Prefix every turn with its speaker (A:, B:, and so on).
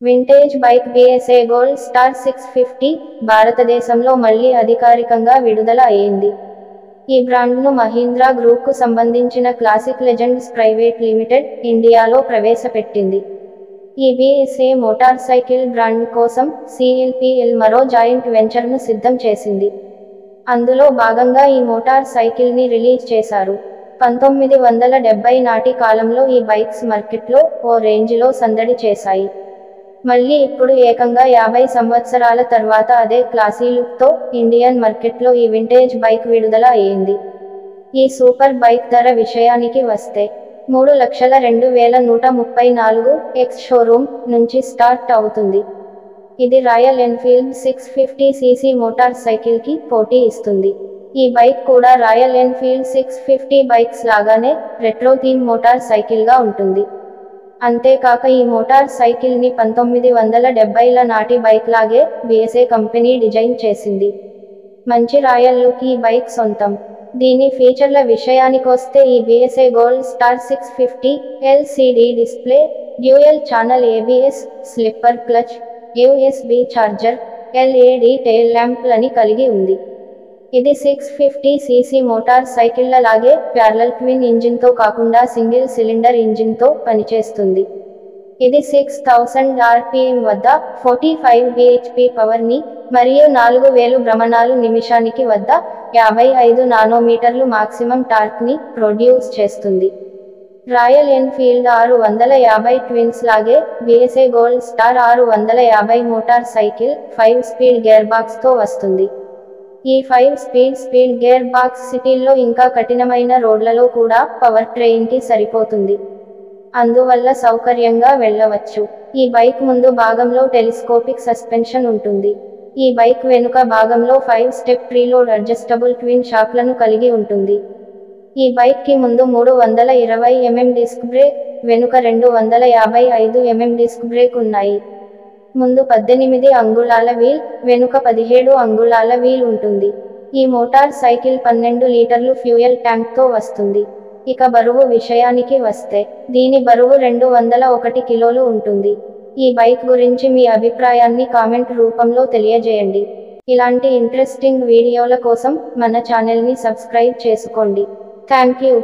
A: Vintage bike BSA gold star 650 భారతదేశంలో మళ్లీ అధికారికంగా విడుదల అయ్యింది. ఈ బ్రాండ్ను మహీంద్రా గ్రూప్కు సంబంధించిన క్లాసిక్ లెజెండ్స్ ప్రైవేట్ లిమిటెడ్ ఇండియాలో ప్రవేశపెట్టింది. ఈ BSA మోటార్ సైకిల్ బ్రాండ్ కోసం CLPL మరో జాయింట్ వెంచర్ను సిద్ధం చేసింది. అందులో భాగంగా ఈ మోటార్ సైకిల్ని రిలీజ్ చేశారు. 1970 నాటి కాలంలో ఈ బైక్స్ మార్కెట్లో ఓ రేంజ్లో సందడి చేశాయి. మళ్లీ ఇప్పుడు ఏకంగా 50 సంవత్సరాల తర్వాత అదే క్లాసీ లుక్తో ఇండియన్ మార్కెట్లో ఈ వింటేజ్ బైక్ విడుదల అయ్యింది. ఈ సూపర్ బైక్ ధర విషయానికి వస్తే 3,02,134 ఎక్స్ షోరూమ్ నుంచి స్టార్ట్ అవుతుంది. ఇది రాయల్ ఎన్ఫీల్డ్ 650cc మోటార్ సైకిల్కి పోటీ ఇస్తుంది. ఈ బైక్ కూడా రాయల్ ఎన్ఫీల్డ్ 650 బైక్స్ లాగానే రెట్రో థీమ్ మోటార్ సైకిల్గా ఉంటుంది. అంతేకాక ఈ మోటార్ సైకిల్ని 1970ల నాటి బైక్ లాగే BSA కంపెనీ డిజైన్ చేసింది. మంచి రాయల్ లుక్ ఈ బైక్ సొంతం. దీని ఫీచర్ల విషయానికొస్తే ఈ BSA gold star 650 LCD display, dual channel ABS, slipper clutch, USB charger, LED tail ల్యాంప్లని కలిగి ఉంది. ఇది 650cc మోటార్ సైకిళ్ల లాగే ప్యారలల్ ట్విన్ ఇంజిన్తో కాకుండా సింగిల్ సిలిండర్ ఇంజిన్తో పనిచేస్తుంది. ఇది 6000 RPM వద్ద 45 bhp పవర్ని మరియు 4000 భ్రమణాలు నిమిషానికి వద్ద 55 నానోమీటర్లు మాక్సిమం టార్క్ని ప్రొడ్యూస్ చేస్తుంది. రాయల్ ఎన్ఫీల్డ్ 650 ట్విన్స్ లాగే BSA gold star 650 motorcycle 5 speed గేర్బాక్స్తో వస్తుంది. ఈ 5 స్పీడ్ గేర్ బాక్స్ సిటీల్లో ఇంకా కఠినమైన రోడ్లలో కూడా పవర్ ట్రైన్కి సరిపోతుంది. అందువల్ల సౌకర్యంగా వెళ్ళవచ్చు. ఈ బైక్ ముందు భాగంలో టెలిస్కోపిక్ సస్పెన్షన్ ఉంటుంది. ఈ బైక్ వెనుక భాగంలో 5 స్టెప్ ప్రీలోడ్ అడ్జస్టబుల్ ట్విన్ షాక్లను కలిగి ఉంటుంది. ఈ బైక్కి ముందు 320 mm డిస్క్ బ్రేక్, వెనుక 255 mm డిస్క్ బ్రేక్ ఉన్నాయి. ముందు 18 అంగుళాల వీల్, వెనుక 17 అంగుళాల వీల్ ఉంటుంది. ఈ మోటార్ సైకిల్ 12 లీటర్లు ఫ్యూయల్ ట్యాంక్తో వస్తుంది. ఇక బరువు విషయానికి వస్తే దీని బరువు 201 కిలోలు ఉంటుంది. ఈ బైక్ గురించి మీ అభిప్రాయాన్ని కామెంట్ రూపంలో తెలియజేయండి. ఇలాంటి ఇంట్రెస్టింగ్ వీడియోల కోసం మన ఛానల్ని సబ్స్క్రైబ్ చేసుకోండి. Thank you.